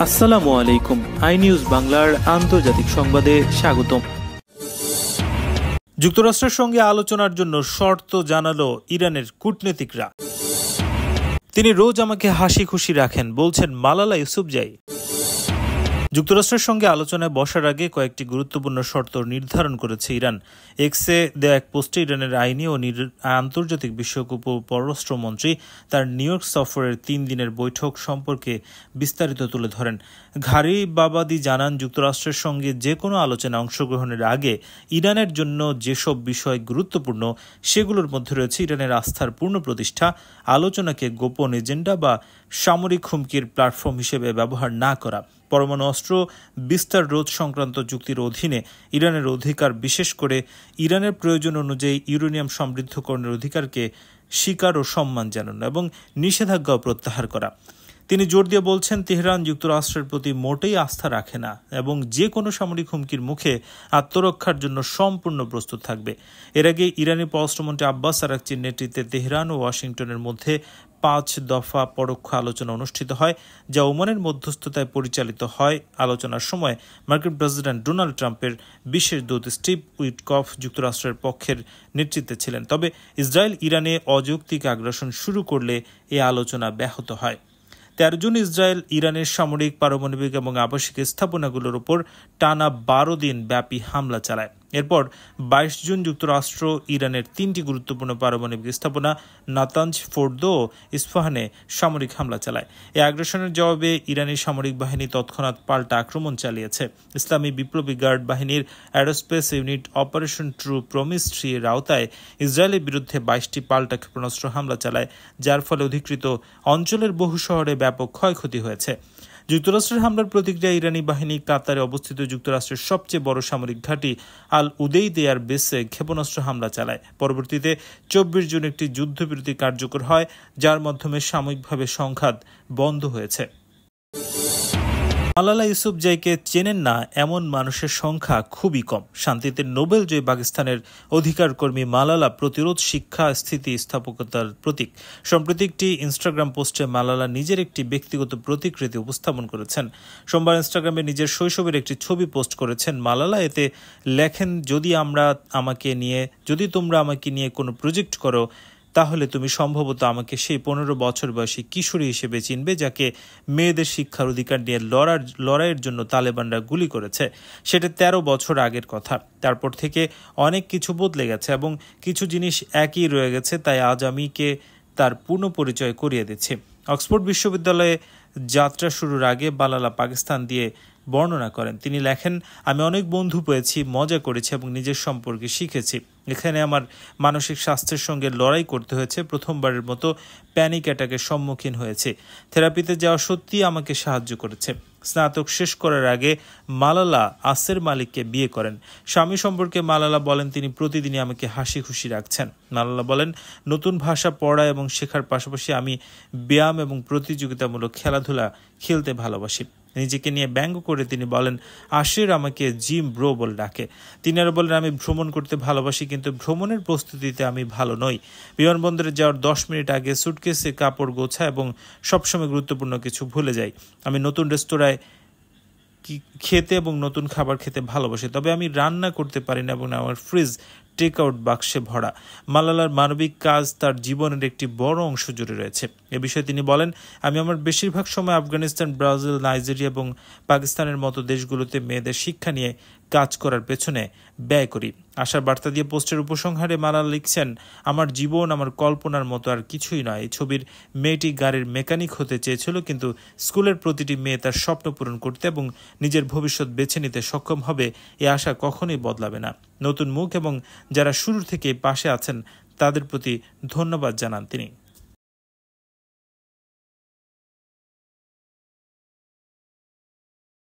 আসসালামু আলাইকুম। I news বাংলার আন্তর্জাতিক সংবাদে স্বাগতম। যুক্তরাষ্ট্রের সঙ্গে আলোচনার জন্য শর্ত জানালো ইরানের কূটনীতিকরা। তিনি রোজ আমাকে হাসি খুশি রাখেন, বলছেন মালালা ইউসুফজাই। যুক্তরাষ্ট্রের সঙ্গে আলোচনায় বসার আগে কয়েকটি গুরুত্বপূর্ণ শর্ত নির্ধারণ করেছে ইরান। এক্সে দেয়া এক পোস্টে ইরানের আইনি ও আন্তর্জাতিক বিষয়ক উপপররাষ্ট্রমন্ত্রী তার নিউ ইয়র্ক সফরের 3 দিনের বৈঠক সম্পর্কে বিস্তারিত তুলে ধরেন। ঘারিবাবাদি জানান, যুক্তরাষ্ট্রের সঙ্গে যে কোনো আলোচনায় অংশগ্রহণের আগে ইরানের জন্য যেসব বিষয় গুরুত্বপূর্ণ সেগুলোর মধ্যে রয়েছে ইরানের আস্থার পূর্ণ প্রতিষ্ঠা, আলোচনাকে গোপন এজেন্ডা বা সামরিক হুমকির প্ল্যাটফর্ম হিসেবে ব্যবহার না করা, পরমাণু অস্ত্র বিস্তার রোধ সংক্রান্ত চুক্তির অধীনে ইরানের অধিকার, বিশেষ করে ইরানের প্রয়োজন অনুযায়ী ইউরেনিয়াম সমৃদ্ধকরণের অধিকারকে স্বীকার ও সম্মান জানানো এবং নিষেধাজ্ঞাও প্রত্যাহার করা। তিনি জোর দিয়ে বলছেন, তেহরান যুক্তরাষ্ট্রের প্রতি মোটেই আস্থা রাখে না এবং যে কোনো সামরিক হুমকির মুখে আত্মরক্ষার জন্য সম্পূর্ণ প্রস্তুত থাকবে। এর আগে ইরানি পররাষ্ট্রমন্ত্রী আব্বাস আরাকচির নেতৃত্বে তেহরান ও ওয়াশিংটনের মধ্যে 5 দফা পরোক্ষ আলোচনা অনুষ্ঠিত হয়, যা ওমানের মধ্যস্থতায় পরিচালিত হয়। আলোচনার সময় মার্কিন প্রেসিডেন্ট ডোনাল্ড ট্রাম্পের বিশেষ দূত স্টিভ উইটকফ যুক্তরাষ্ট্রের পক্ষের নেতৃত্বে ছিলেন। তবে ইসরায়েল ইরানে অযৌক্তিক আগ্রাসন শুরু করলে এ আলোচনা ব্যাহত হয়। 13 জুন ইসরায়েল ইরানের সামরিক, পারমাণবিক এবং আবাসিক স্থাপনাগুলোর উপর টানা 12 দিন ব্যাপী হামলা চালায়। এরপর 22 জুন যুক্তরাষ্ট্র ইরানের 3টি গুরুত্বপূর্ণ পারমাণবিক স্থাপনা নাতাঞ্জ, ফোর্দো ও ইস্পাহানে সামরিক হামলা চালায়। এই আগ্রাসনের জবাবে ইরানি সামরিক বাহিনী তৎক্ষণাৎ পাল্টা আক্রমণ চালিয়েছে। ইসলামী বিপ্লবী গার্ড বাহিনীর aerospace unit operation true promise 3 এর আওতায় ইসরায়েলের বিরুদ্ধে 22টি পাল্টা ক্ষেপণাস্ত্র হামলা চালায়, যার ফলে অধিকৃত অঞ্চলের বহু শহরে ব্যাপক ক্ষয়ক্ষতি হয়েছে। যুক্তরাষ্ট্রের হামলার প্রতিক্রিয়া ইরানি বাহিনী কাতারে অবস্থিত যুক্তরাষ্ট্রের সবচেয়ে বড় সামরিক ঘাঁটি আল উদেইদ এয়ার বেসে ক্ষেপণাস্ত্র হামলা চালায়। পরবর্তীতে 24 জুন একটি যুদ্ধবিরতি কার্যকর হয়, যার মাধ্যমে সাময়িকভাবে সংঘাত বন্ধ হয়েছে। মালালা ইউসুফজাইকে চেনেন না এমন মানুষের সংখ্যা খুবই কম। শান্তিতে নোবেল জয়ী পাকিস্তানের অধিকার কর্মী মালালা প্রতিরোধ, শিক্ষা, স্থিতিস্থাপকতার প্রতীক। সম্প্রতি একটি ইনস্টাগ্রাম পোস্টে মালালা নিজের একটি ব্যক্তিগত প্রতিকৃতি উপস্থাপন করেছেন। সোমবার ইনস্টাগ্রামে নিজের শৈশবের একটি ছবি পোস্ট করেছেন মালালা। এতে লেখেন, যদি তোমরা আমাকে নিয়ে কোনো প্রজেক্ট করো, তাহলে তুমি সম্ভবত আমাকে সেই 15 বছর বয়সী কিশোরী হিসেবে চিনবে, যাকে মেয়েদের শিক্ষার অধিকার নিয়ে লড়াইয়ের জন্য তালেবানরা গুলি করেছে। সেটা 13 বছর আগের কথা। তারপর থেকে অনেক কিছু বদলে গেছে এবং কিছু জিনিস একই রয়ে গেছে, তাই আজ আমিকে তার পূর্ণ পরিচয় করিয়ে দিচ্ছি। অক্সফোর্ড বিশ্ববিদ্যালয়ে যাত্রা শুরুর আগে মালালা পাকিস্তান দিয়ে বর্ণনা করেন। তিনি লেখেন, আমি অনেক বন্ধু পেয়েছি, মজা করেছি এবং নিজের সম্পর্কে শিখেছি। এখানে আমার মানসিক স্বাস্থ্যের সঙ্গে লড়াই করতে হয়েছে। প্রথমবারের মতো প্যানিক অ্যাটাকের সম্মুখীন হয়েছে। থেরাপিতে যাওয়া সত্যিই আমাকে সাহায্য করেছে। স্নাতক শেষ করার আগে মালালা আসের মালিককে বিয়ে করেন। স্বামী সম্পর্কে মালালা বলেন, তিনি প্রতিদিনই আমাকে হাসি খুশি রাখছেন। মালালা বলেন, নতুন ভাষা পড়া এবং শেখার পাশাপাশি আমি ব্যায়াম এবং প্রতিযোগিতামূলক খেলাধুলা খেলতে ভালোবাসি। নিজেকে নিয়ে ব্যঙ্গ করে তিনি বলেন, আশির আমাকে জিম ব্রো বলে ডাকে। তিনি আরও বলেন, আমি ভ্রমণ করতে ভালোবাসি, কিন্তু ভ্রমণের প্রস্তুতিতে আমি ভালো নই। বিমানবন্দরে যাওয়ার 10 মিনিট আগে সুটকেসে কাপড় গোছা এবং সবসময় গুরুত্বপূর্ণ কিছু ভুলে যাই। আমি নতুন রেস্তোরাঁয় খেতে এবং নতুন খাবার খেতে ভালোবাসি, তবে আমি রান্না করতে পারি না এবং আমার ফ্রিজ টেক আউট বাক্সে ভরা। মালালার মানবিক কাজ তার জীবনের একটি বড় অংশ জুড়ে রয়েছে। এ বিষয়ে তিনি বলেন, আমি আমার বেশিরভাগ সময় আফগানিস্তান, ব্রাজিল, নাইজেরিয়া এবং পাকিস্তানের মতো দেশগুলোতে মেয়েদের শিক্ষা নিয়ে কাজ করার পেছনে ব্যয় করি। আশার বার্তা দিয়ে পোস্টের উপসংহারে মালালা লিখছেন, আমার জীবন আমার কল্পনার মতো আর কিছুই নয়। এই ছবির মেয়েটি গাড়ির মেকানিক হতে চেয়েছিল, কিন্তু স্কুলের প্রতিটি মেয়ে তার স্বপ্ন পূরণ করতে এবং নিজের ভবিষ্যৎ বেছে নিতে সক্ষম হবে, এ আশা কখনোই বদলাবে না। নতুন মুখ এবং যারা শুরু থেকে পাশে আছেন তাদের প্রতি ধন্যবাদ জানান তিনি।